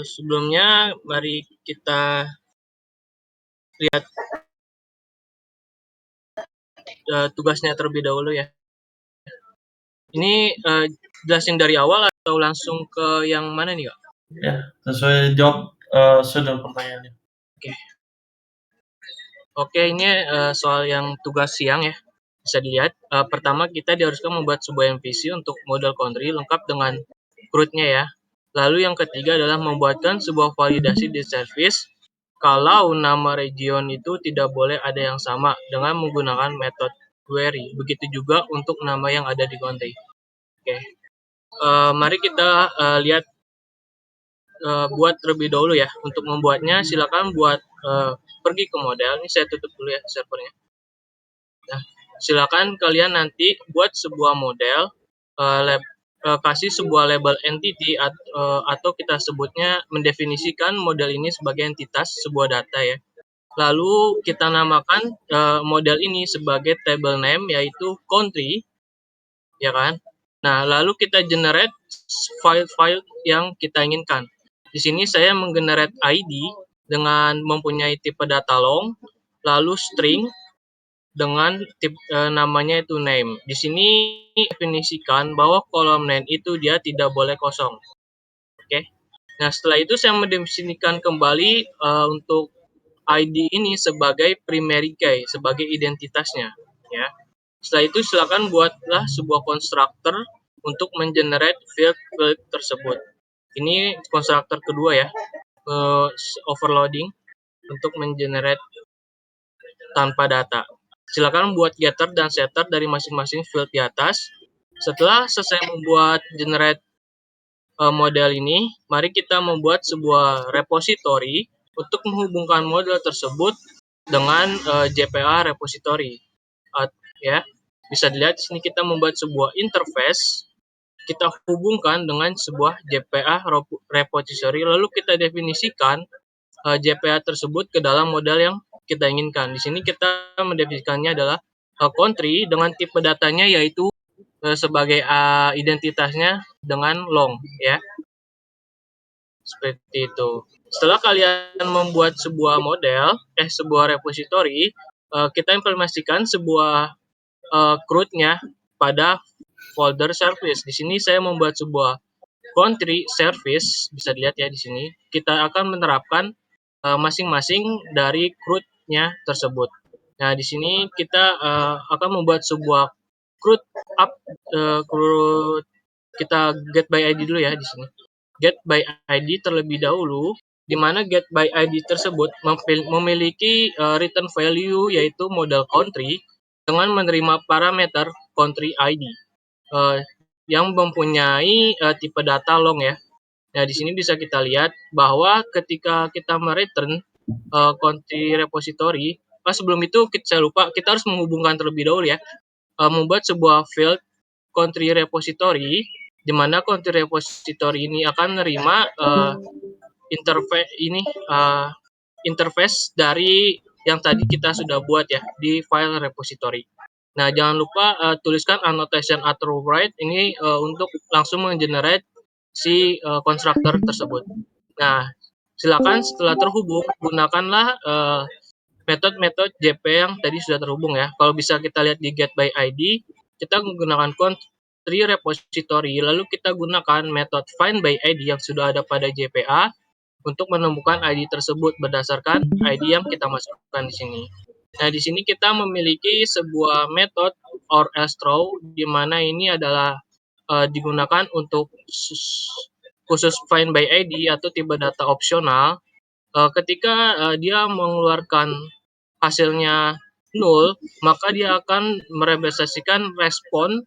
Sebelumnya mari kita lihat tugasnya terlebih dahulu ya. Ini jelasin dari awal atau langsung ke yang mana nih, Kak? Ya, sesuai jawab sudah pertanyaannya. Oke, ini soal yang tugas siang ya. Bisa dilihat, pertama kita diharuskan membuat sebuah MVC untuk model country lengkap dengan CRUD-nya ya. Lalu yang ketiga adalah membuatkan sebuah validasi di service kalau nama region itu tidak boleh ada yang sama dengan menggunakan metode query. Begitu juga untuk nama yang ada di country. Oke, mari kita lihat buat terlebih dahulu ya. Untuk membuatnya silakan buat pergi ke model. Ini saya tutup dulu ya servernya. Nah, silakan kalian nanti buat sebuah model, kasih sebuah label entity atau kita sebutnya mendefinisikan model ini sebagai entitas sebuah data ya. Lalu kita namakan model ini sebagai table name yaitu country, ya kan? Nah, lalu kita generate file-file yang kita inginkan. Di sini saya menggenerate ID dengan mempunyai tipe data long, lalu string dengan namanya itu name. Di sini definisikan bahwa kolom name itu dia tidak boleh kosong. Oke. Nah, setelah itu saya mendefinisikan kembali untuk ID ini sebagai primary key, sebagai identitasnya, ya. Setelah itu silakan buatlah sebuah konstruktor untuk mengenerate field tersebut. Ini konstruktor kedua ya, overloading untuk mengenerate tanpa data. Silakan buat getter dan setter dari masing-masing field di atas. Setelah selesai membuat generate model ini, mari kita membuat sebuah repository untuk menghubungkan model tersebut dengan JPA repository. Ya, bisa dilihat di sini kita membuat sebuah interface, kita hubungkan dengan sebuah JPA repository, lalu kita definisikan JPA tersebut ke dalam model yang kita inginkan. Di sini kita mendefinisikannya adalah country dengan tipe datanya yaitu sebagai identitasnya dengan long ya. Seperti itu. Setelah kalian membuat sebuah model, sebuah repository, kita implementasikan sebuah CRUD-nya pada folder service. Di sini saya membuat sebuah country service, bisa dilihat ya di sini. Kita akan menerapkan masing-masing dari CRUD-nya tersebut. Nah, di sini kita akan membuat sebuah CRUD CRUD kita get by ID dulu ya di sini. Get by ID terlebih dahulu, di mana get by ID tersebut memiliki return value yaitu model country dengan menerima parameter country ID yang mempunyai tipe data long ya. Nah, di sini bisa kita lihat bahwa ketika kita mereturn country repository, sebelum itu saya lupa, kita harus menghubungkan terlebih dahulu ya, membuat sebuah field country repository, di mana country repository ini akan menerima interface dari yang tadi kita sudah buat ya di file repository. Nah, jangan lupa tuliskan annotation atau write ini untuk langsung menggenerate si konstruktor tersebut. Nah, silakan setelah terhubung gunakanlah metode JP yang tadi sudah terhubung ya. Kalau bisa kita lihat di get by ID, kita menggunakan country repository, lalu kita gunakan metode find by ID yang sudah ada pada JPA untuk menemukan ID tersebut berdasarkan ID yang kita masukkan di sini. Nah, di sini kita memiliki sebuah metode or else throw, di mana ini adalah digunakan untuk khusus find by ID atau tipe data opsional. Ketika dia mengeluarkan hasilnya null, maka dia akan merepresentasikan respon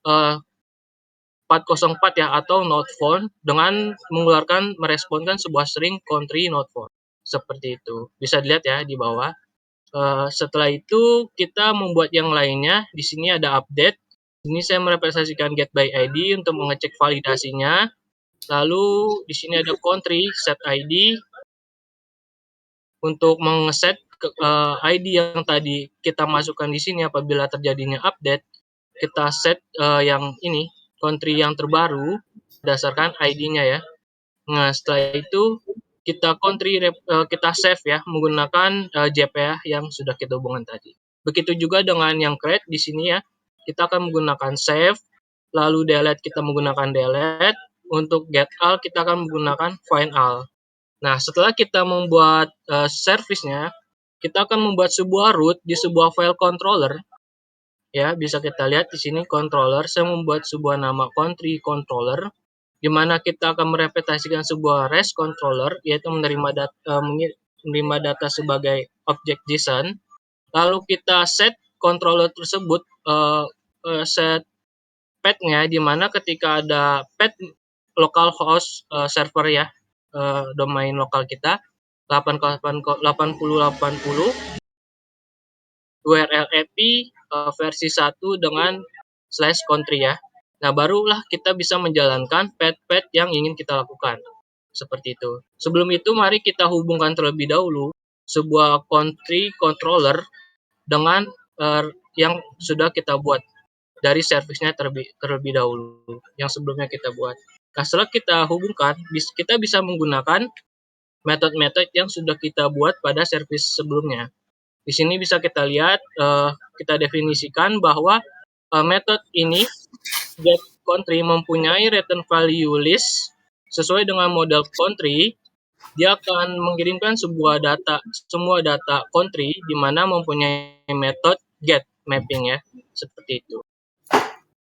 404 ya atau not found dengan meresponkan sebuah string country not found. Seperti itu. Bisa dilihat ya di bawah. Setelah itu kita membuat yang lainnya. Di sini ada update. Ini saya merepresentasikan get by ID untuk mengecek validasinya. Lalu di sini ada country set ID untuk mengeset ID yang tadi kita masukkan di sini apabila terjadinya update, kita set yang ini country yang terbaru berdasarkan ID-nya ya. Nah, setelah itu kita save ya menggunakan JPA yang sudah kita hubungkan tadi. Begitu juga dengan yang create di sini ya, kita akan menggunakan save, lalu delete kita menggunakan delete, untuk get all kita akan menggunakan find all. Nah, setelah kita membuat service-nya, kita akan membuat sebuah root di sebuah file controller. Ya, bisa kita lihat di sini controller, saya membuat sebuah nama country controller, di mana kita akan merepresentasikan sebuah REST controller, yaitu menerima data sebagai objek JSON. Lalu kita set controller tersebut, set path-nya, di mana ketika ada path localhost server ya, domain lokal kita 8080 URL API versi 1 dengan /country ya. Nah, barulah kita bisa menjalankan path yang ingin kita lakukan. Seperti itu. Sebelum itu, mari kita hubungkan terlebih dahulu sebuah country controller dengan yang sudah kita buat dari service-nya terlebih dahulu, yang sebelumnya kita buat. Nah, setelah kita hubungkan, kita bisa menggunakan metode-metode yang sudah kita buat pada service sebelumnya. Di sini bisa kita lihat, kita definisikan bahwa metode ini get country mempunyai return value list sesuai dengan model country. Dia akan mengirimkan semua data country di mana mempunyai metode get mapping ya, seperti itu.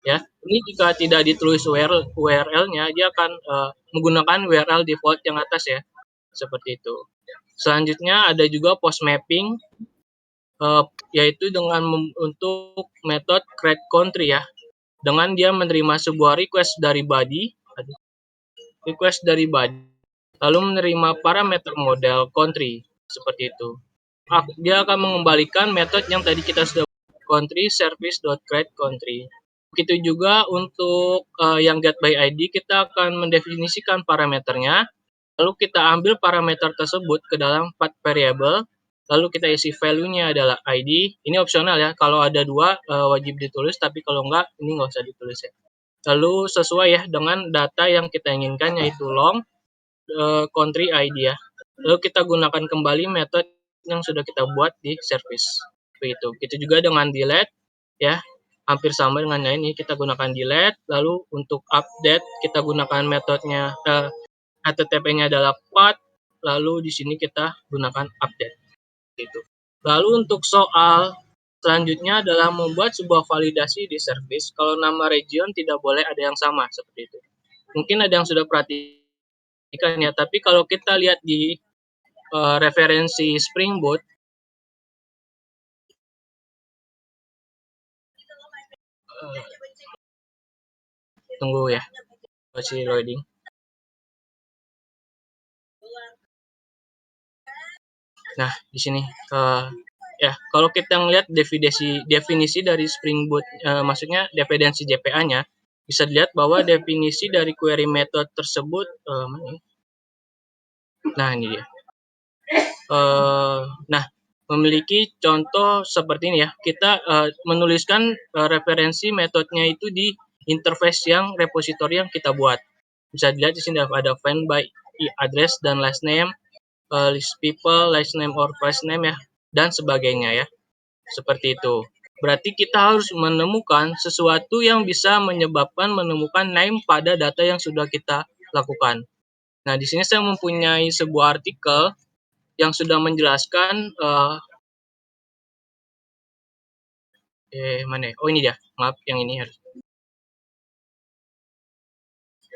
Ya, ini jika tidak ditulis URL-nya, dia akan menggunakan URL default yang atas ya, seperti itu. Selanjutnya ada juga post mapping, yaitu untuk metode create country ya, dengan dia menerima sebuah request dari body, lalu menerima parameter model country, seperti itu. Dia akan mengembalikan metode yang tadi kita sudah country service.create country. Begitu juga untuk yang get by ID, kita akan mendefinisikan parameternya, lalu kita ambil parameter tersebut ke dalam path variable, lalu kita isi value-nya adalah ID. Ini opsional ya, kalau ada 2 wajib ditulis, tapi kalau enggak, ini nggak usah ditulis ya. Lalu sesuai ya dengan data yang kita inginkan, yaitu long country ID ya. Lalu kita gunakan kembali metode yang sudah kita buat di service. Begitu. Itu juga dengan delete ya. Hampir sama dengan yang ini, kita gunakan delete. Lalu untuk update kita gunakan metodenya, HTTP-nya adalah path. Lalu di sini kita gunakan update. Gitu. Lalu untuk soal selanjutnya adalah membuat sebuah validasi di service. Kalau nama region tidak boleh ada yang sama, seperti itu. Mungkin ada yang sudah perhatikan ya, tapi kalau kita lihat di referensi Spring Boot, tunggu ya, masih loading. Nah, di sini ya, kalau kita ngelihat definisi dari Spring Boot, maksudnya dependensi JPA-nya, bisa dilihat bahwa definisi dari query method tersebut, nah ini dia. Nah, memiliki contoh seperti ini ya. Kita menuliskan referensi metodenya itu di interface yang repository yang kita buat. Bisa dilihat di sini ada find by address dan last name, list people, last name or first name ya, dan sebagainya ya. Seperti itu. Berarti kita harus menemukan sesuatu yang bisa menemukan name pada data yang sudah kita lakukan. Nah, di sini saya mempunyai sebuah artikel yang sudah menjelaskan mana ya? Oh, ini dia. Maaf, yang ini harus.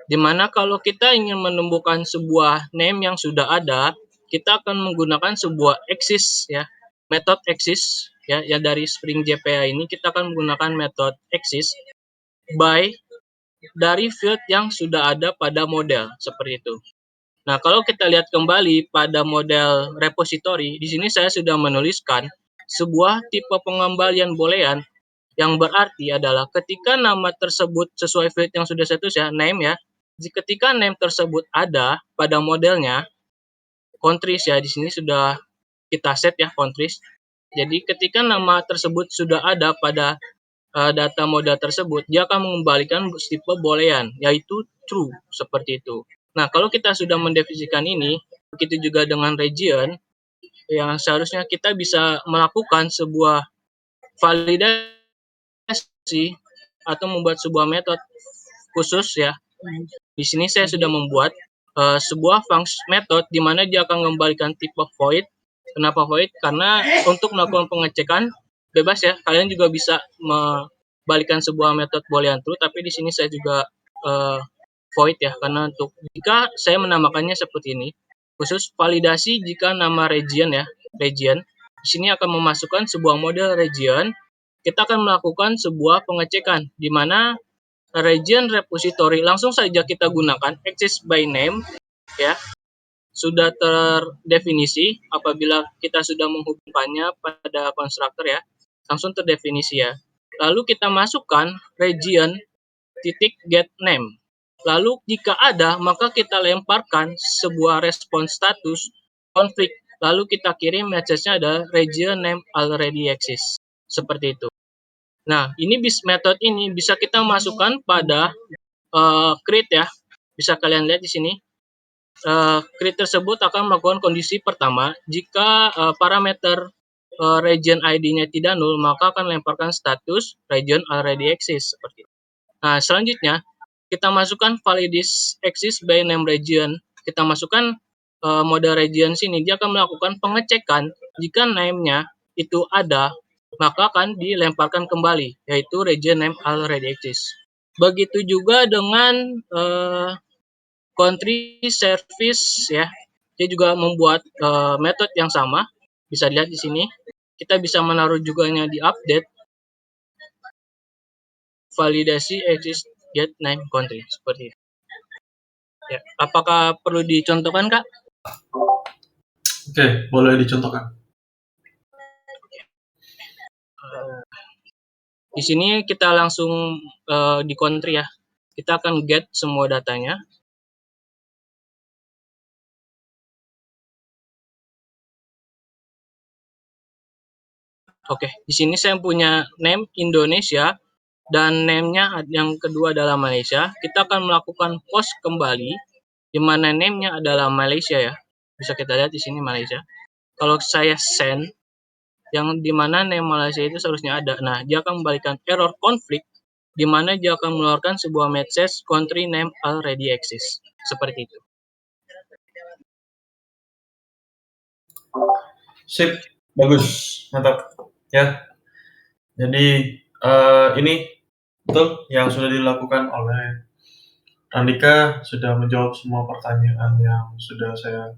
Dimana kalau kita ingin menemukan sebuah name yang sudah ada, kita akan menggunakan sebuah access ya, metode access ya, yang dari Spring JPA ini kita akan menggunakan metode access by dari field yang sudah ada pada model, seperti itu. Nah, kalau kita lihat kembali pada model repository, di sini saya sudah menuliskan sebuah tipe pengembalian boolean yang berarti adalah ketika nama tersebut sesuai field yang sudah saya tulis ya, name ya. Ketika name tersebut ada pada modelnya, countries ya, di sini sudah kita set ya countries. Jadi ketika nama tersebut sudah ada pada data model tersebut, dia akan mengembalikan tipe boolean, yaitu true, seperti itu. Nah, kalau kita sudah mendefinisikan ini, begitu juga dengan region, yang seharusnya kita bisa melakukan sebuah validasi atau membuat sebuah metode khusus ya. Di sini saya sudah membuat sebuah method di mana dia akan mengembalikan tipe void. Kenapa void? Karena untuk melakukan pengecekan bebas ya. Kalian juga bisa membalikan sebuah metode boolean true, tapi di sini saya juga void ya, karena untuk jika saya menamakannya seperti ini, khusus validasi jika nama region ya, region. Di sini akan memasukkan sebuah model region. Kita akan melakukan sebuah pengecekan di mana region repository langsung saja kita gunakan access by name ya, sudah terdefinisi apabila kita sudah menghubungkannya pada konstruktor ya, langsung terdefinisi ya. Lalu kita masukkan region titik get name. Lalu jika ada, maka kita lemparkan sebuah respon status konflik. Lalu kita kirim message-nya ada region name already exists. Seperti itu. Nah, ini metode ini bisa kita masukkan pada create ya. Bisa kalian lihat di sini. Create tersebut akan melakukan kondisi pertama. Jika parameter region ID-nya tidak null, maka akan lemparkan status region already exists. Seperti itu. Nah, selanjutnya kita masukkan validis exist by name region. Kita masukkan mode region sini, dia akan melakukan pengecekan jika name-nya itu ada, maka akan dilemparkan kembali, yaitu region name already exist. Begitu juga dengan country service ya, dia juga membuat metode yang sama. Bisa dilihat di sini. Kita bisa menaruh juganya di update validasi exist get name country seperti itu. Ya, apakah perlu dicontohkan, Kak? Oke, boleh dicontohkan. Di sini kita langsung di country ya. Kita akan get semua datanya. Oke, di sini saya punya name Indonesia dan name-nya yang kedua adalah Malaysia. Kita akan melakukan post kembali di mana name-nya adalah Malaysia ya. Bisa kita lihat di sini Malaysia. Kalau saya send yang dimana name Malaysia itu seharusnya ada. Nah, dia akan membalikan error konflik di mana dia akan mengeluarkan sebuah message country name already exists. Seperti itu. Sip, bagus, mantap. Ya, jadi ini betul yang sudah dilakukan oleh Andika, sudah menjawab semua pertanyaan yang sudah saya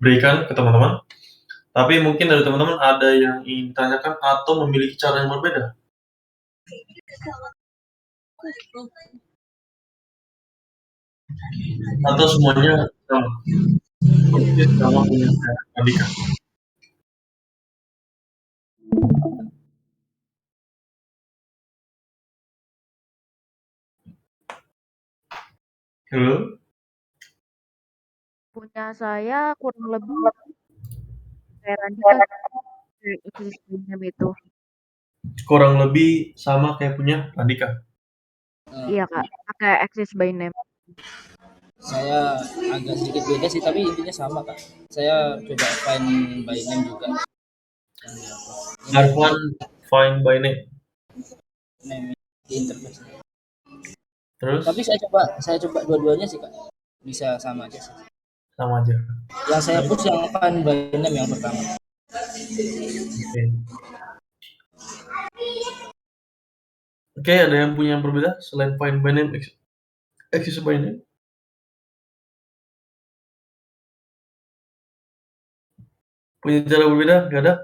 berikan ke teman-teman. Tapi mungkin dari teman-teman ada yang ingin ditanyakan atau memiliki cara yang berbeda. Atau semuanya sama? Persis sama punya Andika. Halo? Punya saya kurang lebih kayak Randika kayak existing itu. Kurang lebih sama kayak punya Andika. Iya Kak, pakai access by name. Saya agak sedikit beda sih, tapi intinya sama Kak. Saya coba find by name juga. Arfan find by name. Name di interface. Terus? Tapi saya coba dua-duanya sih Kak. Bisa sama aja sih. Sama aja. Yang saya push yang find by name yang pertama. Oke, ada yang punya yang berbeda selain find by name, access by name? Punya cara berbeda? Nggak ada?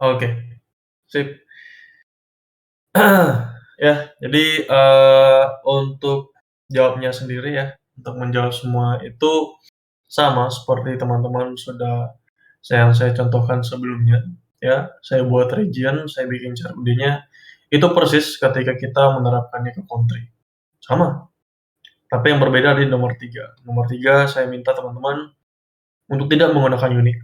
Oke, sip. Ya, jadi untuk jawabnya sendiri ya, untuk menjawab semua itu sama seperti teman-teman sudah saya contohkan sebelumnya. Ya, saya buat region, saya bikin CRUD-nya, itu persis ketika kita menerapkannya ke country. Sama. Tapi yang berbeda di nomor 3. Nomor 3 saya minta teman-teman untuk tidak menggunakan unique.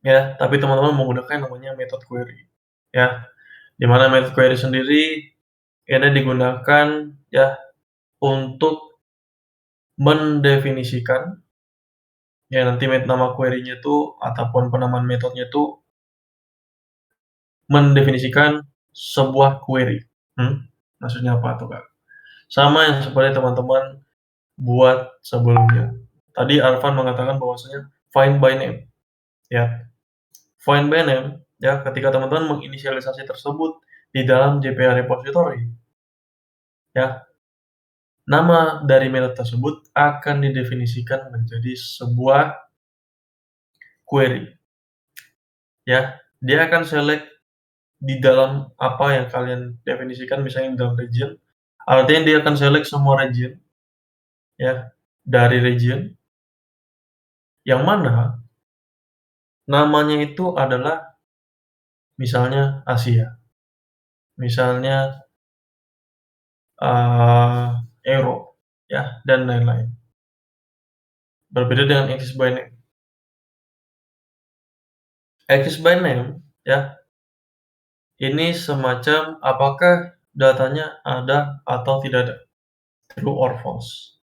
Ya, tapi teman-teman menggunakan namanya method query. Ya, di mana method query sendiri ini digunakan ya untuk mendefinisikan, ya nanti nama query-nya itu ataupun penamaan metodenya itu mendefinisikan sebuah query. Maksudnya apa tuh, Kak? Sama yang seperti teman-teman buat sebelumnya. Tadi Arfan mengatakan bahwasanya find by name, ya. Find by name, ya, ketika teman-teman menginisialisasi tersebut di dalam JPA repository, ya, nama dari metode tersebut akan didefinisikan menjadi sebuah query, ya. Dia akan select di dalam apa yang kalian definisikan, misalnya di dalam region, artinya dia akan select semua region, ya, dari region yang mana namanya itu adalah misalnya Asia, misalnya Euro, ya, dan lain-lain. Berbeda dengan access by name. Access by name, ya, ini semacam apakah datanya ada atau tidak ada, true or false.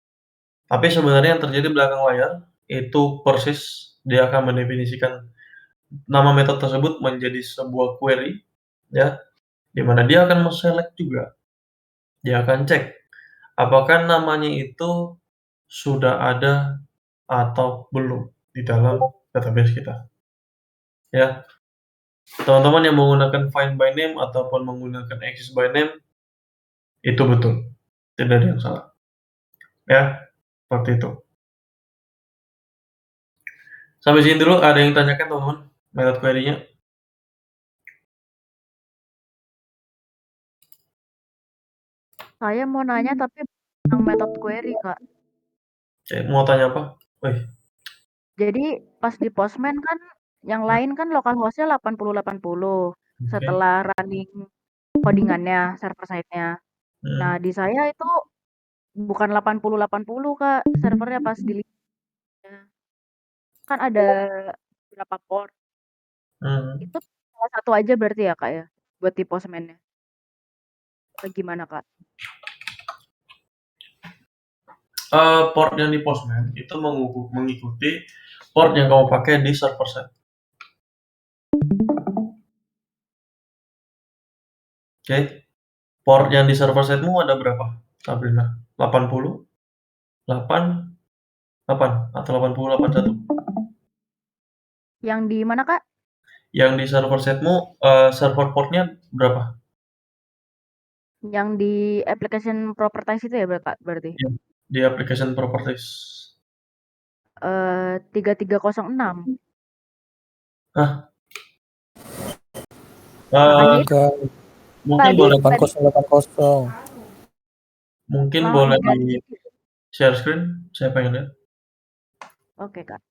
Tapi sebenarnya yang terjadi belakang layar itu persis dia akan mendefinisikan nama metode tersebut menjadi sebuah query, ya, di mana dia akan men-select juga. Dia akan cek apakah namanya itu sudah ada atau belum di dalam database kita. Ya, teman-teman yang menggunakan find by name ataupun menggunakan access by name itu betul, tidak ada yang salah. Ya, seperti itu. Sampai sini dulu, ada yang tanyakan teman-teman metode query-nya? Saya mau nanya tapi tentang metode query, Kak. Oke, mau tanya apa? Wih, Jadi pas di Postman kan yang lain kan localhost-nya 8080 oke. setelah running codingannya, server side-nya. Nah, di saya itu bukan 8080, Kak, servernya pas di kan ada berapa port. Itu salah satu aja berarti ya, Kak, ya, buat di Postman-nya? Atau gimana, Kak? Port yang di Postman itu mengikuti port yang kamu pakai di server side. Oke, port yang di server side-mu ada berapa, Sabrina? 80? 8? 8 atau 80, 81? Yang di mana, Kak? Yang di server side-mu, server port-nya berapa? Yang di application properties itu ya, Kak, berarti? Iya, di application properties. 3306. Hah? Makanya itu Enggak, Mungkin tadi boleh 8080. mungkin langsung boleh diganti. di share screen, saya pengen lihat. Oke, Kak.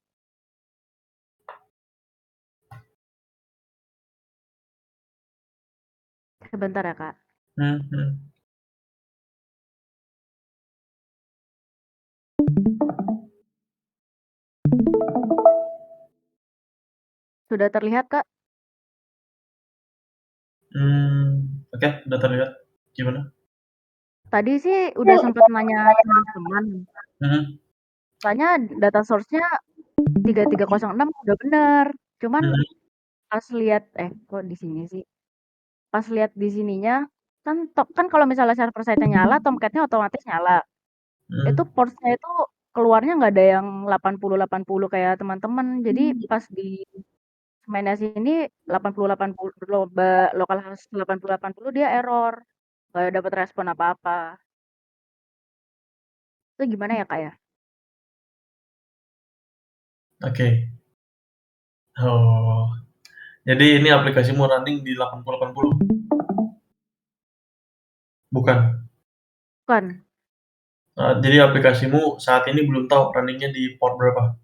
Sebentar ya, Kak. Sudah terlihat, Kak? Oke, udah terlihat. Gimana? Tadi sih udah sempat nanya teman-teman. Soalnya data source-nya 3306 udah bener. Cuman pas lihat kok di sini sih? Pas lihat di sininya kan kalau misalnya server side-nya nyala, Tomcat-nya otomatis nyala. Itu ports-nya itu keluarnya nggak ada yang 8080 kayak teman-teman. Jadi pas di mainnya sini 8080 localhost 8080 dia error. Nggak dapat respon apa-apa. Itu gimana ya, Kak, ya? Oke. Oh, jadi ini aplikasimu running di 8080? Bukan? Bukan. Jadi aplikasimu saat ini belum tahu running-nya di port berapa?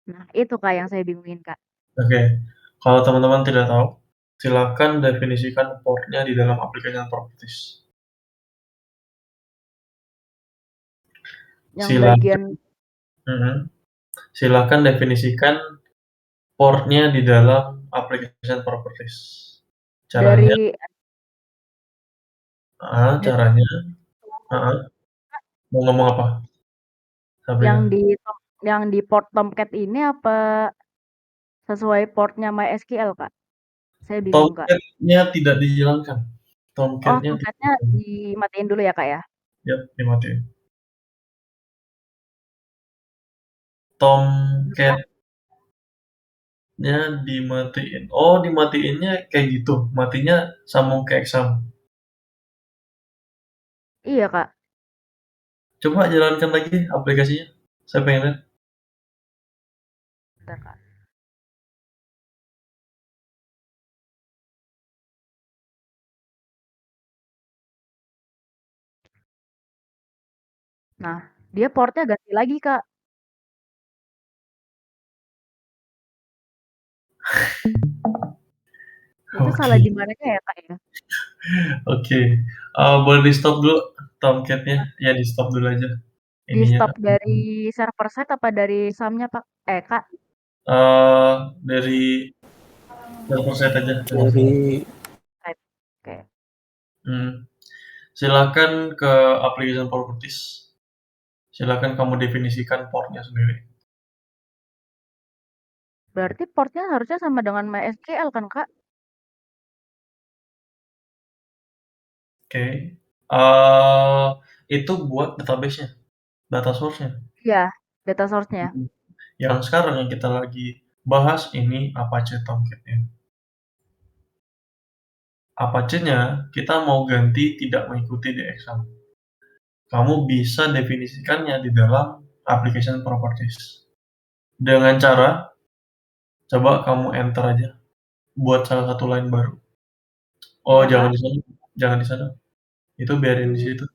Nah, itu, Kak, yang saya bingungin, Kak. Oke. Kalau teman-teman tidak tahu, silakan definisikan port-nya di dalam application properties. Yang bagian Silakan definisikan port-nya di dalam application properties. Caranya, dari caranya, Mau ngomong apa? Yang Sabrina? di port Tomcat ini apa sesuai portnya MySQL, Kak? Saya bingung, Kak. Tomcat-nya tidak dijalankan. Oh, Tomcat-nya tidak Tomcat-nya dijalankan. dimatiin dulu ya, Kak, ya? Yap, dimatiin. Tomcat-nya dimatiin. Oh, dimatiinnya kayak gitu. Matinya sambung ke exam. Iya, Kak. Coba jalankan lagi aplikasinya. Saya pengen lihat. Bentar, Kak. Nah, dia portnya ganti lagi, Kak. Itu salah Oke, di mananya ya, Kak, ya? oke. Boleh di stop dulu Tomcat-nya. Ya di stop dulu aja. Di Ininya. stop dari server side apa dari SAM-nya, Pak? Kak? Dari server side aja. Dari Side. Oke. Hmm. Silakan ke application properties. Silakan kamu definisikan portnya sendiri. Berarti portnya harusnya sama dengan MySQL kan, Kak? Oke. Uh, itu buat database-nya, data source-nya. Iya, data source-nya. Yang sekarang yang kita lagi bahas ini Apache Tomcat-nya. Apache-nya kita mau ganti tidak mengikuti the exam. Kamu bisa definisikannya di dalam application properties. Dengan cara, coba kamu enter aja buat salah satu line baru. Oh, Udah, jangan Kak. di sana. Jangan di sana. Itu biarin di Di situ.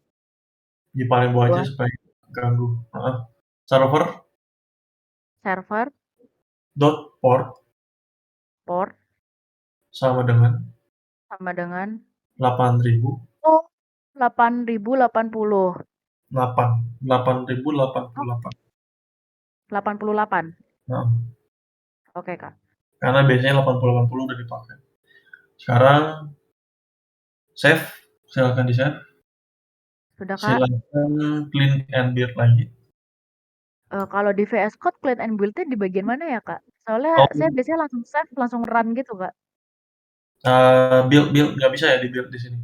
Di paling bawah aja buat supaya ganggu. Server server, dot port port, sama dengan sama dengan 8000 oh, 8080. 8088. Oh, 88. Nah, Oke, Kak. karena biasanya 8080 udah dipakai. Sekarang save, silakan di save. Sudah, Kak. Silakan clean and build lagi. Kalau di VS Code clean and build-nya di bagian mana ya, Kak? Soalnya Oh, saya biasanya langsung save, langsung run gitu, Kak. build nggak bisa ya di build di sini.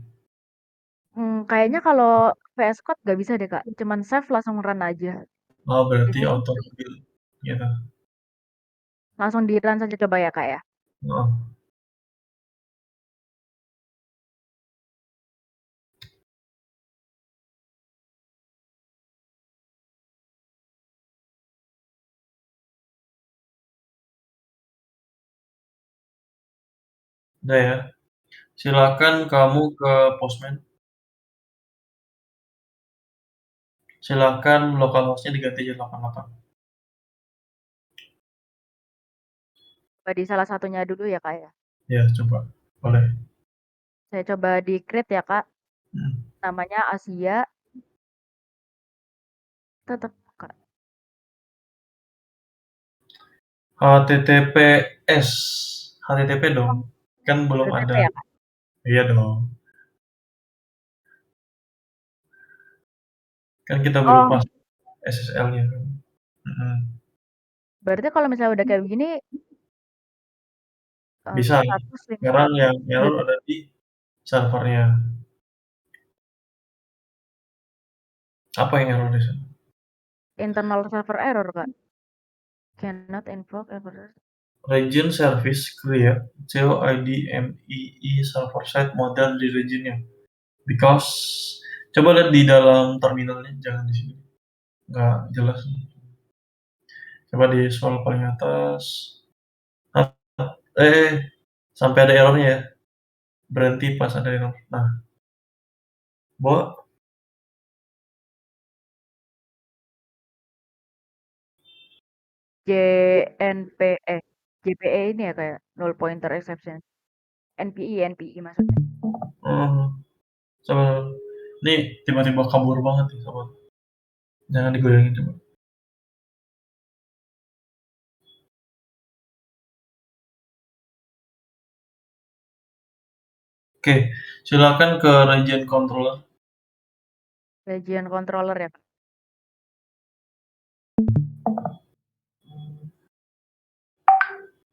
Kayaknya kalau VS Code nggak bisa deh, Kak. Cuman save langsung run aja. Oh, berarti Biasanya sih auto gitu. build gitu. Langsung di run saja coba ya, Kak, ya. Oh. Udah ya. Silakan kamu ke Postman. Silakan localhost-nya diganti jadi 88. Coba di salah satunya dulu ya, Kak, ya. Ya, coba. Boleh. Saya coba di create ya, Kak. Hmm. Namanya Asia. Tetap, Kak. HTTPS. HTTP dong. Kan belum HTTP ada. ya, Kak? Iya dong. Kan kita belum Oh, pas SSL-nya kan. berarti kalau misalnya udah kayak begini, Bisa. status Sekarang yang error link ada di servernya. Apa yang error di sana? internal server error, Kak. Cannot invoke error. Region service create COID-MEE server side model di regionnya. Because coba lihat di dalam terminalnya, jangan di sini. Nggak jelas. Coba di scroll paling atas. Sampai ada errornya ya. Berhenti pas ada error. Nah, bawa JPE ini ya kayak null pointer exception. NPI maksudnya. Coba. Nih tiba-tiba kabur banget nih sobat. Jangan digoyangin coba. Oke, silakan ke region controller. Region controller ya, Kak.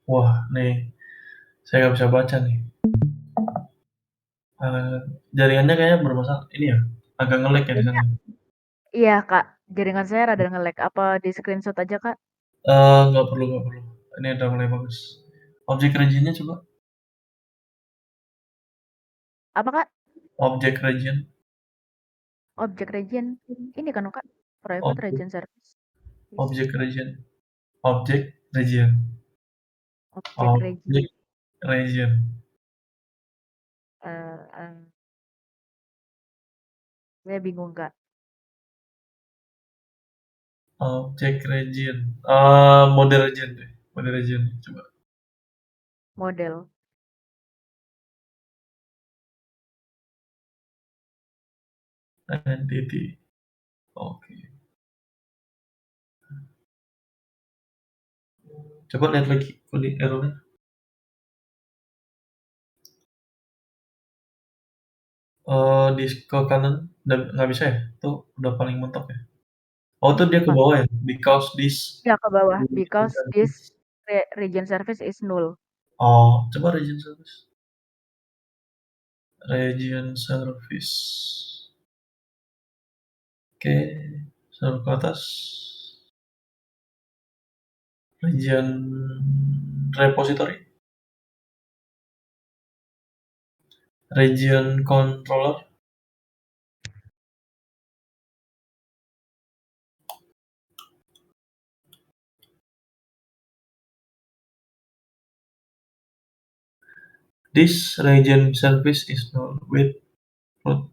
Wah, nih saya nggak bisa baca nih. Jaringannya kayaknya bermasalah. Ini ya, agak nge-lag ya di sana. Iya, Kak. Jaringan saya rada nge-lag. Apa di screenshot aja, Kak? Nggak perlu. Ini udah mulai bagus. Objek region-nya coba. Apa, Kak? Objek region. Objek region. Ini kan, Kak. Private Objek, region service. objek region. Objek region. Objek region. Objek region. Eh, eh, saya bingung, Kak. Objek region. Model region deh. Model region. Coba. Model. Entity. Oke. Coba lihat lagi kode errornya. Di ke kanan nggak bisa ya? Itu udah paling mentok ya? Oh, itu dia ke bawah ya? Because this Ya, ke bawah. region Because this service. region service is null. Oh, coba region service. Region service. Oke, server ke atas. Region repository. Region controller. This region service is null with root.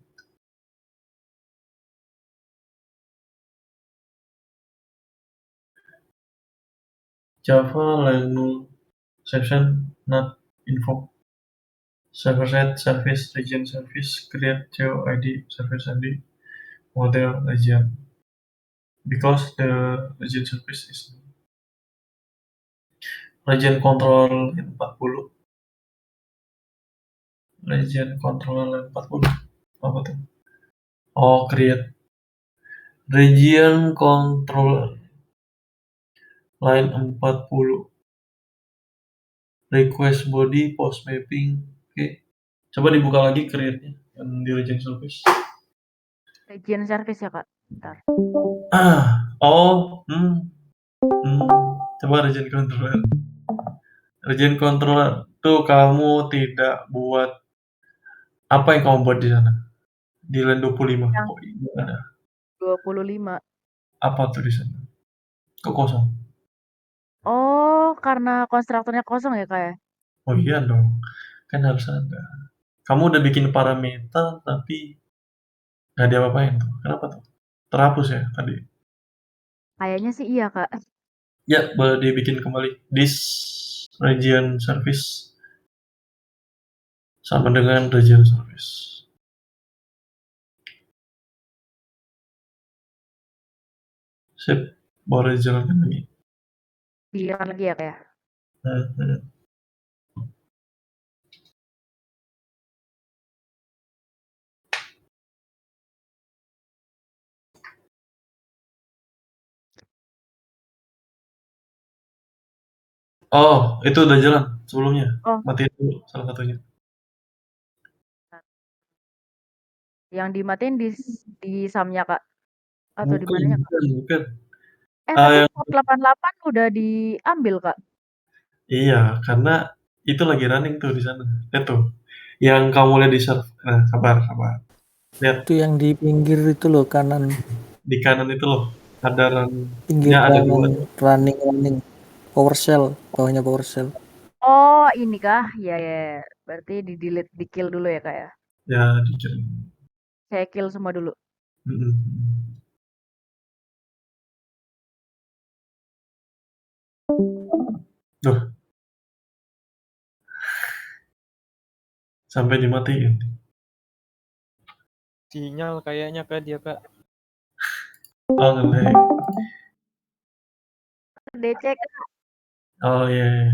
Java line null exception not invoked. Server set service region service create geo ID service ID model region because the region service is null. Region control 40. Region controller 40 apa tuh? Oh, create region controller line 40 request body post mapping. Oke, coba dibuka lagi create-nya yang di region service. Region service ya, Kak. Bentar. Coba region controller. Region controller tuh kamu tidak buat apa yang kamu buat di sana? Di line 25. Yang Oh, iya ada. 25. Apa tuh di sana? Kok kosong? Oh, karena konstruktornya kosong ya, Kak ya? Oh iya dong. Kan harus ada. Kamu udah bikin parameter tapi nggak diapa-apain tuh. Kenapa tuh? Terhapus ya tadi? Kayaknya sih iya, Kak. Ya, boleh dibikin kembali. This region service sama dengan region service. Sip, boleh dijalankan lagi. Dijalan lagi ya, Kak ya? Oh, itu udah jalan sebelumnya. Oh, Matiin dulu salah satunya. yang dimatiin di sum-nya, Kak? Atau di Bukan, mananya, Kak? bukan. Tapi Yang port 88 udah diambil, Kak. iya, karena itu lagi running tuh di sana. Lihat tuh. Yang kamu lihat di server. Nah, sabar. Lihat Itu yang di pinggir itu loh, kanan. di kanan itu loh. Ada Pinggir ada dua. running. PowerShell, bawahnya PowerShell. Oh, ini kah? Ya, ya. Berarti di-delete, di-kill dulu ya, Kak ya? Ya, dikirim. Saya kill semua dulu. Tuh. Sampai dimatiin. Sinyal kayaknya Kak dia, Kak. Oh, nge-lag. DC, Kak. Oh iya.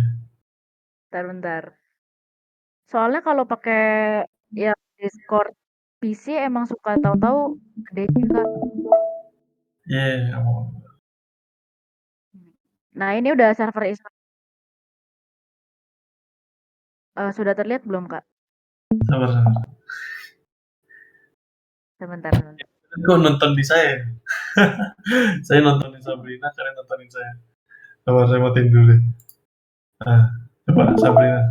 Bentar. Soalnya kalau pakai ya Discord PC emang suka tahu-tahu DC, Kak. Iya, Nah, ini udah server sudah terlihat belum, Kak? Sabar. Sebentar. Kok nonton di saya? Saya nontonin Sabrina, kalian nontonin saya. Sabar, saya matiin dulu. Nah, coba Sabrina.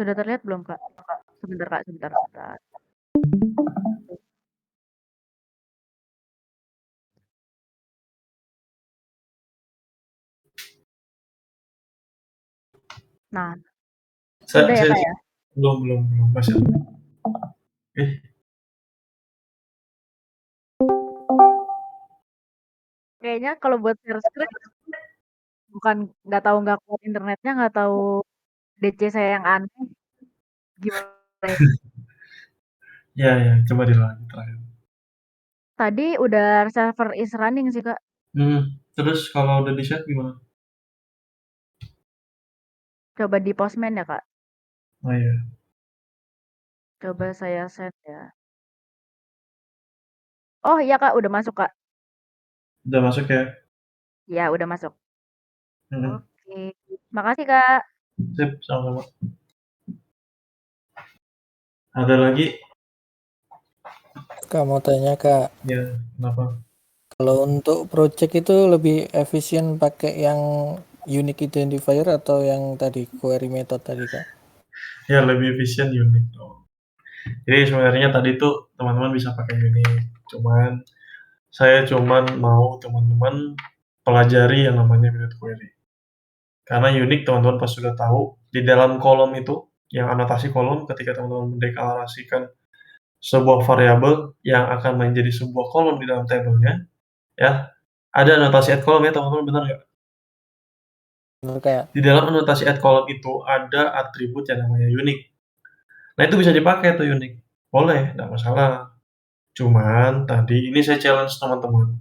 Sudah terlihat belum, Kak? Sebentar, Kak, sebentar. Nah, sudah ya, Kak, ya? Belum. Masih. Kayaknya kalau buat share screen bukan nggak kuat internetnya, nggak tahu DC saya yang aneh. Gimana ya? Ya, coba dilanjut terakhir. Tadi udah server is running sih, Kak. Terus kalau udah di-share gimana? Coba di Postman ya, Kak. Oh iya. Coba saya set ya. Oh iya, Kak, udah masuk, Kak. Udah masuk ya? Ya, udah masuk. Hmm. Oke. Makasih, Kak. Sip, sama-sama. Ada lagi? Kak mau tanya, Kak. Ya, kenapa? Kalau untuk project itu lebih efisien pakai yang unique identifier atau yang tadi query method tadi, Kak? Ya, lebih efisien unique dong. Jadi sebenarnya tadi tuh teman-teman bisa pakai unique. Saya mau teman-teman pelajari yang namanya method query. Karena unique teman-teman pasti sudah tahu, di dalam kolom itu, yang anotasi kolom ketika teman-teman mendeklarasikan sebuah variabel yang akan menjadi sebuah kolom di dalam tabelnya, ya, ada anotasi add column ya teman-teman, benar nggak? Benar, Kak. Di dalam anotasi add column itu ada atribut yang namanya unique. Nah, itu bisa dipakai tuh unique. Boleh, nggak masalah. Cuman tadi ini saya challenge teman-teman.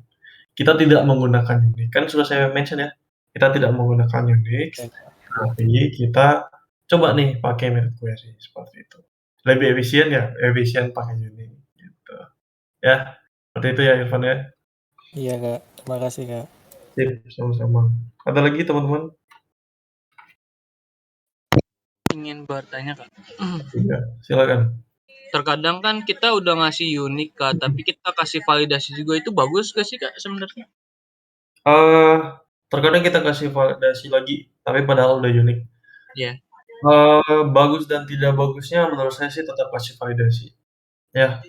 Kita tidak menggunakan unique. Kan sudah saya mention ya, kita tidak menggunakan unique, tapi kita coba nih pakai method query seperti itu. Lebih efisien ya, efisien pakai unique gitu. Ya, seperti itu ya Irfan ya. Iya, Kak. Terima kasih, Kak. Sip, sama-sama. Ada lagi teman-teman? Ingin bertanya, Kak. Iya, silakan. Terkadang kan kita udah ngasih unique, Kak, tapi kita kasih validasi juga, itu bagus gak sih, Kak, sebenarnya? Terkadang kita kasih validasi lagi, tapi padahal udah unik. Iya. Bagus dan tidak bagusnya menurut saya sih tetap kasih validasi, ya.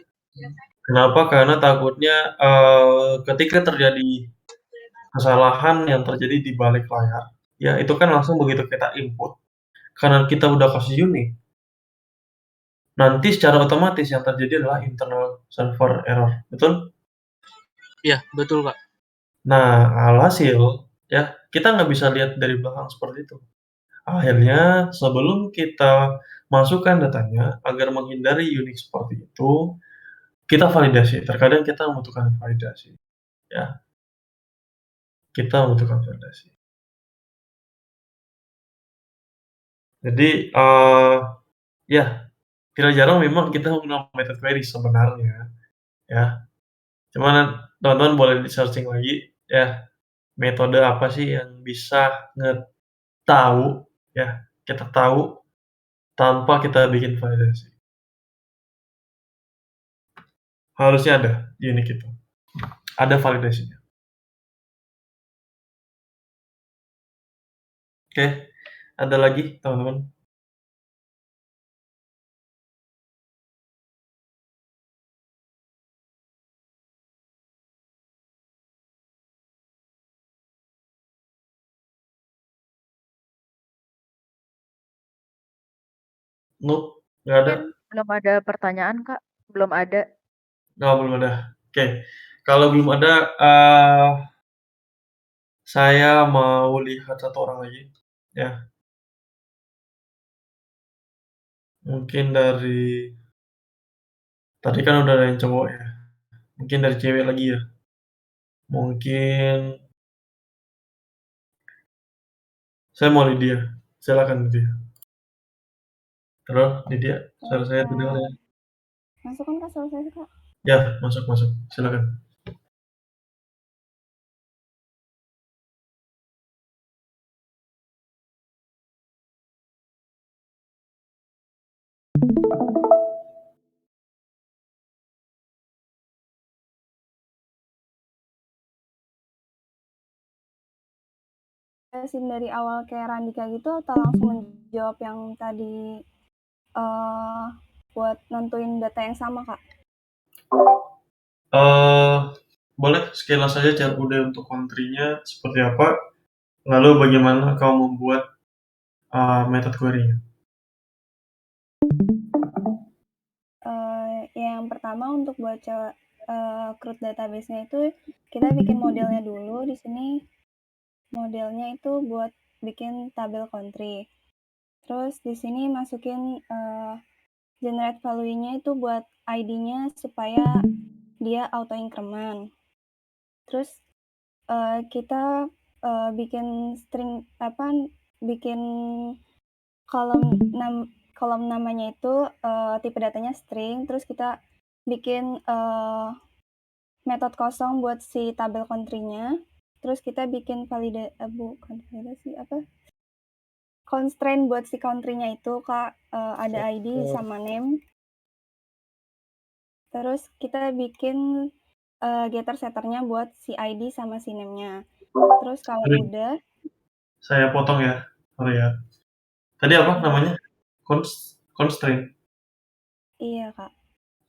Kenapa? Karena takutnya, ketika terjadi kesalahan yang terjadi di balik layar, ya itu kan langsung begitu kita input, karena kita udah kasih unik, nanti secara otomatis yang terjadi adalah internal server error, betul? Iya, betul, Kak. Nah, alhasil, ya, kita nggak bisa lihat dari belakang seperti itu. Akhirnya, sebelum kita masukkan datanya, agar menghindari unik seperti itu, kita validasi. Terkadang kita membutuhkan validasi, ya. Kita membutuhkan validasi. Jadi, ya, tidak jarang memang kita menggunakan method query sebenarnya, ya. Cuman teman-teman boleh di-searching lagi, ya, metode apa sih yang bisa tahu, ya, kita tahu tanpa kita bikin validasi. Harusnya ada di unik itu. Ada validasinya. Oke, ada lagi teman-teman? Nope, nggak ada. Belum ada pertanyaan, Kak. Belum ada. Oh, belum ada. Oke, kalau belum ada, saya mau lihat satu orang lagi, ya. Mungkin tadi kan udah ada yang cowok ya, mungkin dari cewek lagi ya. Mungkin saya mau Lydia, silakan Lydia. Halo, Lydia, suara saya terdengar ya? Masuk kan Kak, suara saya Kak? Ya, masuk. Silakan. Dari awal kayak Randika gitu atau langsung menjawab yang tadi buat nentuin data yang sama, Kak? Boleh sekilas saja cara udah untuk country-nya seperti apa, lalu bagaimana kau membuat method query-nya. Yang pertama untuk baca CRUD database-nya itu kita bikin modelnya dulu. Di sini modelnya itu buat bikin tabel country. Terus di sini masukin generate value-nya itu buat ID-nya supaya dia auto increment. Terus kita bikin string bikin kolom namanya itu tipe datanya string. Terus kita bikin metode kosong buat si tabel country-nya. Terus kita bikin constraint buat si country-nya itu, Kak, ada ID sama name. Terus kita bikin getter setternya buat si ID sama si name-nya. Terus kalau udah, saya potong ya, sorry ya. Tadi apa namanya? Constraint. Iya, Kak.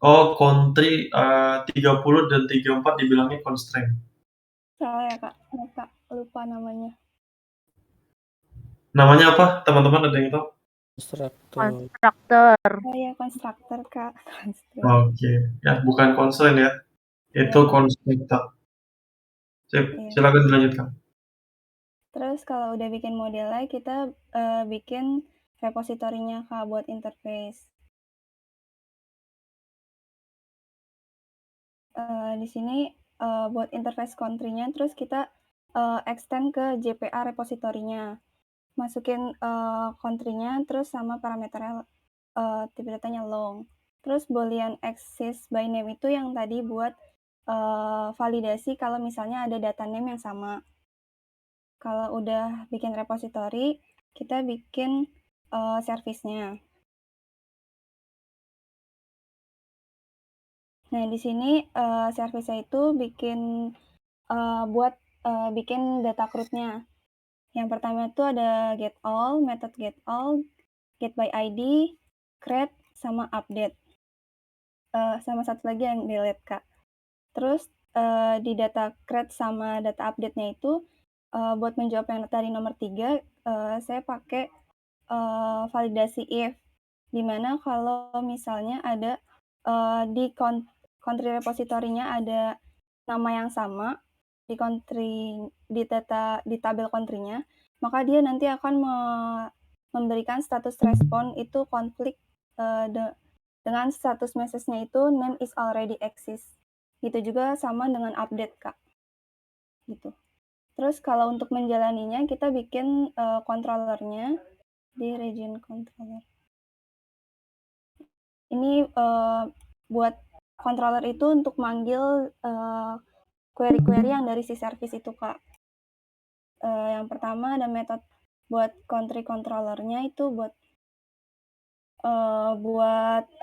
Oh, country 30 dan 34 dibilangnya constraint. Salah ya, Kak. Lupa namanya. Namanya apa, teman-teman, ada yang tahu? Constructor. Oh iya, constructor, Kak. Oke. Ya, bukan constraint ya. Itu constructor. Silakan dilanjutkan. Terus kalau udah bikin modelnya, kita bikin repositorinya, Kak, buat interface. Di sini buat interface country-nya, terus kita extend ke JPA repositorinya. Masukin country-nya, terus sama parameternya tipe datanya long. Terus boolean access by name itu yang tadi buat validasi kalau misalnya ada data name yang sama. Kalau udah bikin repository, kita bikin service-nya. Nah, di sini service-nya itu bikin bikin data CRUD-nya. Yang pertama itu ada get all, method get all, get by ID, create, sama update. Sama satu lagi yang delete, Kak. Terus di data create sama data update-nya itu buat menjawab yang tadi nomor 3, saya pakai validasi if, dimana kalau misalnya ada di country repositorinya ada nama yang sama di tabel country-nya, maka dia nanti akan memberikan status respon itu konflik dengan status message-nya itu name is already exist. Gitu juga sama dengan update, Kak. Gitu. Terus kalau untuk menjalaninya, kita bikin controllernya di region controller. Ini buat controller itu untuk manggil query-query yang dari si service itu, Kak. Yang pertama ada metode buat country controllernya itu buat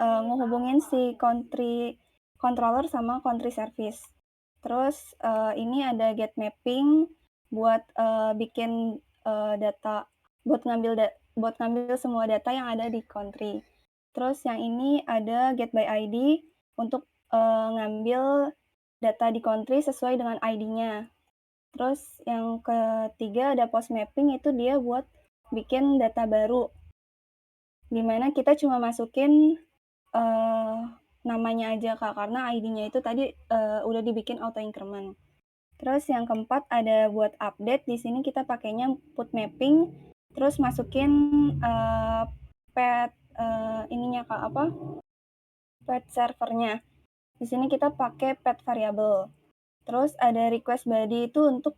ngehubungin si country controller sama country service. Terus ini ada get mapping buat bikin data, buat ngambil semua data yang ada di country. Terus yang ini ada get by ID untuk ngambil data di country sesuai dengan ID-nya. Terus yang ketiga ada post mapping, itu dia buat bikin data baru, dimana kita cuma masukin namanya aja, Kak, karena ID-nya itu tadi udah dibikin auto increment. Terus yang keempat ada buat update, di sini kita pakainya put mapping, terus masukin path ininya, Kak, path servernya. Di sini kita pakai path variable. Terus ada request body itu untuk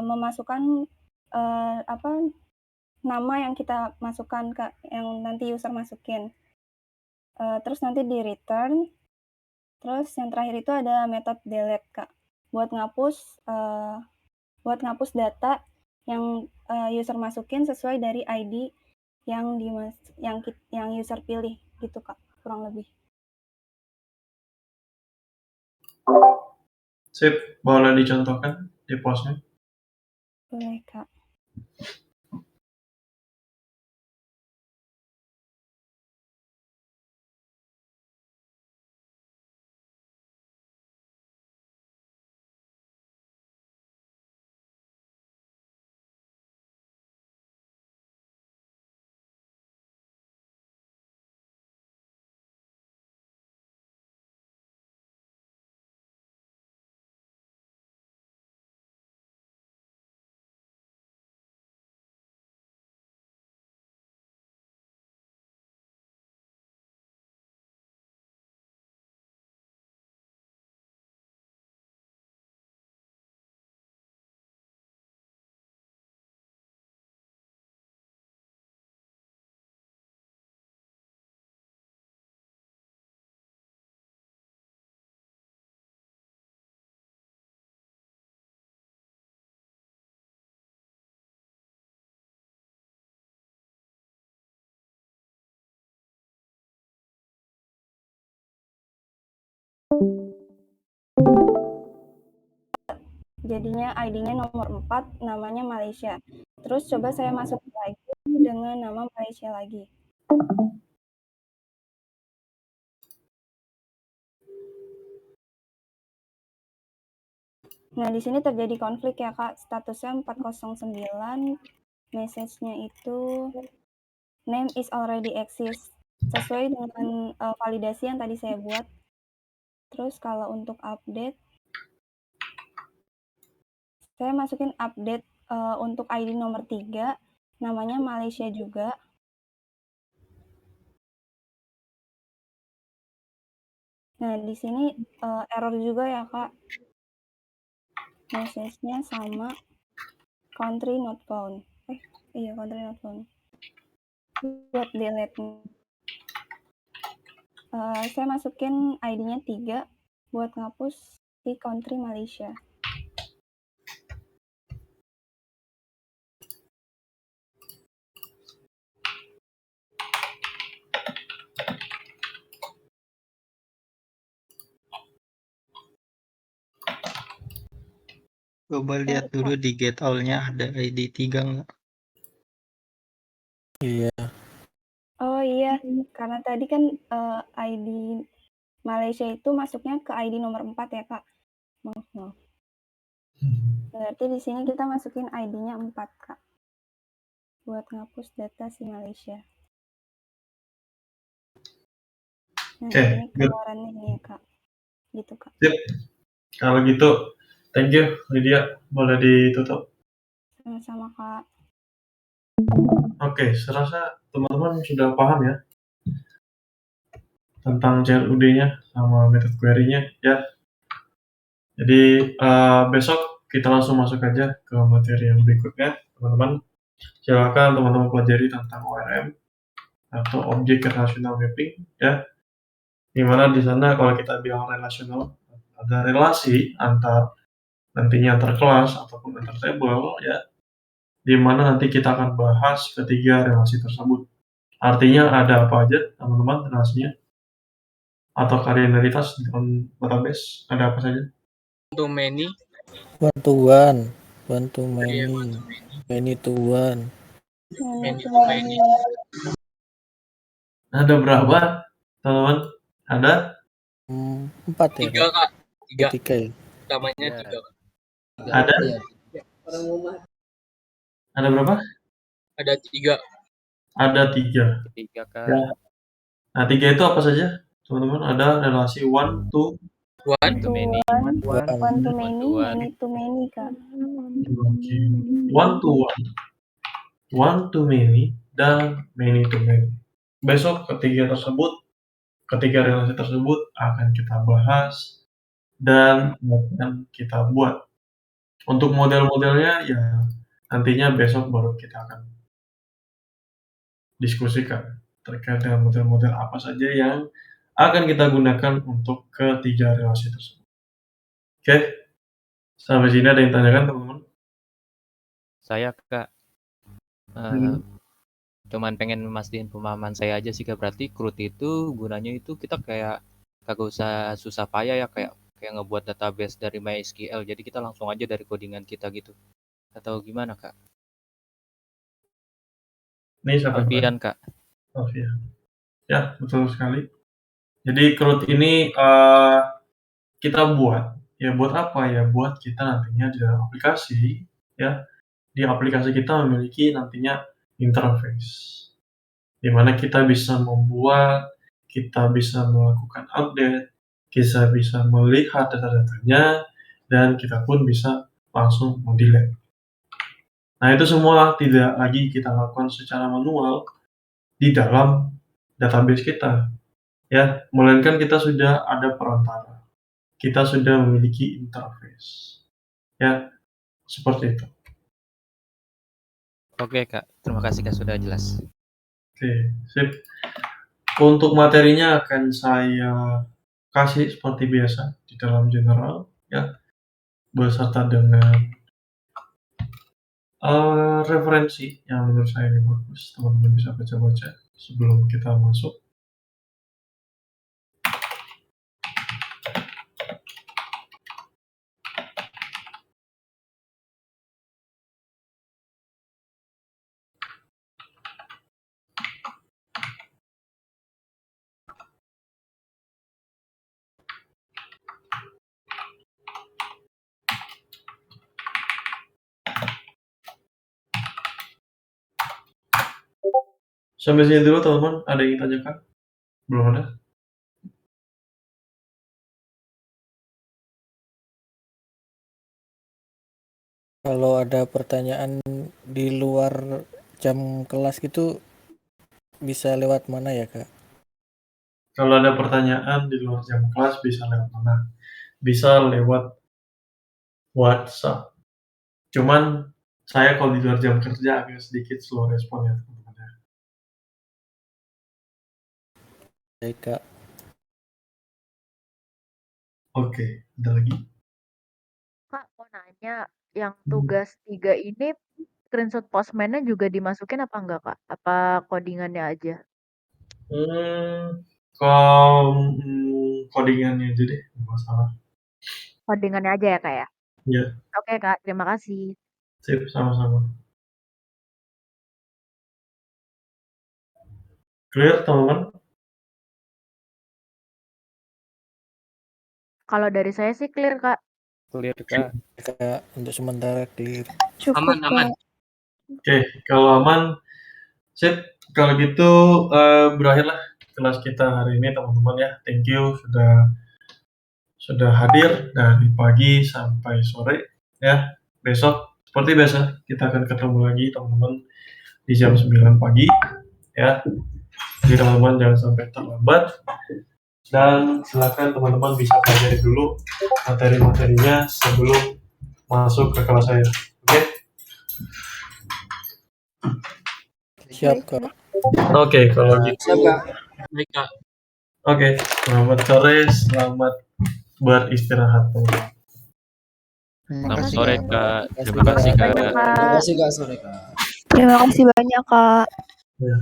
memasukkan nama yang kita masukkan, Kak, yang nanti user masukin. Terus nanti di return Terus yang terakhir itu ada metode delete, Kak. Buat ngapus data yang user masukin sesuai dari ID yang user pilih gitu, Kak, kurang lebih. Sip, boleh dicontohkan di pos-nya? Boleh, Kak. Jadinya ID-nya nomor 4, namanya Malaysia. Terus coba saya masuk lagi dengan nama Malaysia lagi. Nah, di sini terjadi konflik ya, Kak. Statusnya 409, message-nya itu name is already exist. Sesuai dengan validasi yang tadi saya buat. Terus kalau untuk update, saya masukin update untuk ID nomor 3, namanya Malaysia juga. Nah, di sini error juga ya, Kak. Message-nya sama country not found. Iya, country not found. Buat delete. Saya masukin ID-nya 3 buat ngapus si country Malaysia. Coba lihat dulu di get all-nya ada ID 3 nggak? Iya. Oh iya, karena tadi kan ID Malaysia itu masuknya ke ID nomor 4 ya, Kak. Maaf. Berarti di sini kita masukin ID-nya 4, Kak. Buat ngapus data si Malaysia. Nah, ini keluarannya ini ya, Kak. Gitu, Kak. Yep. Kalau gitu, thank you, Lydia. Boleh ditutup? Sama-sama, Kak. Oke, serasa teman-teman sudah paham ya tentang CLUD-nya sama method query-nya ya. Jadi besok kita langsung masuk aja ke materi yang berikutnya, teman-teman. Silakan teman-teman pelajari tentang ORM atau Object Relational Mapping ya. Dimana di sana kalau kita bilang relational, ada relasi nantinya antar kelas ataupun antar table ya. Dimana nanti kita akan bahas ketiga relasi tersebut. Artinya ada apa aja teman-teman relasinya? Atau kardinalitas dalam database ada apa saja? One to many. One to one. One to many. Many to one. Many to many. Ada berapa teman-teman? Ada? 4 ya, 3, Kak. 3 ya? Utamanya 3, Kak. Ada? Ada berapa? Ada 3. Ada 3. 3, Kak. Ya. Nah, 3 itu apa saja? Teman-teman, ada relasi one to many. One to many to many, Kak. One to one. One to many dan many to many. Besok ketiga relasi tersebut akan kita bahas dan akan kita buat. Untuk model-modelnya ya nantinya besok baru kita akan diskusikan terkait dengan model-model apa saja yang akan kita gunakan untuk ketiga relasi tersebut. Oke, sampai sini ada yang tanyakan teman-teman? Saya Kak, cuman pengen mastiin pemahaman saya aja sih Kak. Berarti CRUD itu gunanya itu kita kayak kagak usah susah payah ya, kayak ngebuat database dari MySQL. Jadi kita langsung aja dari codingan kita gitu. Atau gimana Kak? Ini siapa yang Alfian Kak. Alfian. Ya, betul sekali. Jadi CRUD ini kita buat apa ya? Buat kita nantinya di dalam aplikasi ya. Di aplikasi kita memiliki nantinya interface di mana kita bisa membuat, kita bisa melakukan update, kita bisa melihat data-datanya, dan kita pun bisa langsung mendelete. Nah, itu semua tidak lagi kita lakukan secara manual di dalam database kita, ya, melainkan kita sudah ada perantara. Kita sudah memiliki interface. Ya, seperti itu. Oke Kak, terima kasih Kak sudah jelas. Oke, sip. Untuk materinya akan saya kasih seperti biasa di dalam general, ya, beserta dengan referensi yang menurut saya ini bagus. Teman-teman bisa baca-baca sebelum kita masuk. Sampai sini dulu teman-teman, ada yang ditanyakan? Belum ada? Kalau ada pertanyaan di luar jam kelas gitu bisa lewat mana ya Kak? Kalau ada pertanyaan di luar jam kelas bisa lewat mana? Bisa lewat WhatsApp. Cuman saya kalau di luar jam kerja agak sedikit slow respon ya teman-teman. Baik Kak. Oke, ada lagi? Kak, mau nanya, yang tugas 3 ini screenshot postman-nya juga dimasukin apa enggak, Kak? Apa codingannya aja? Codingannya aja deh, nggak masalah. Codingannya aja ya, Kak, ya? Iya, Oke, Kak, terima kasih. sip, sama-sama. Clear teman-teman? Kalau dari saya sih clear, Kak. Clear Kak. Kak, untuk sementara clear. Cukup, Aman. Kak. Oke, kalau aman, sip. Kalau gitu berakhirlah kelas kita hari ini teman-teman ya. Thank you sudah hadir dari pagi sampai sore ya. Besok seperti biasa kita akan ketemu lagi teman-teman di jam 9 pagi ya. Jadi teman-teman jangan sampai terlambat dan silakan teman-teman bisa pelajari dulu materi-materinya sebelum masuk ke kelas saya. Oke? Siap Kak. Oke, kalau gitu. Siap, Kak. Baik Kak. Oke, selamat sore, selamat beristirahat teman-teman. Selamat sore Kak. Terima Kak. kasih Kak. Terima kasih, Kak. Sore, Kak. Terima kasih banyak, Kak. Ya.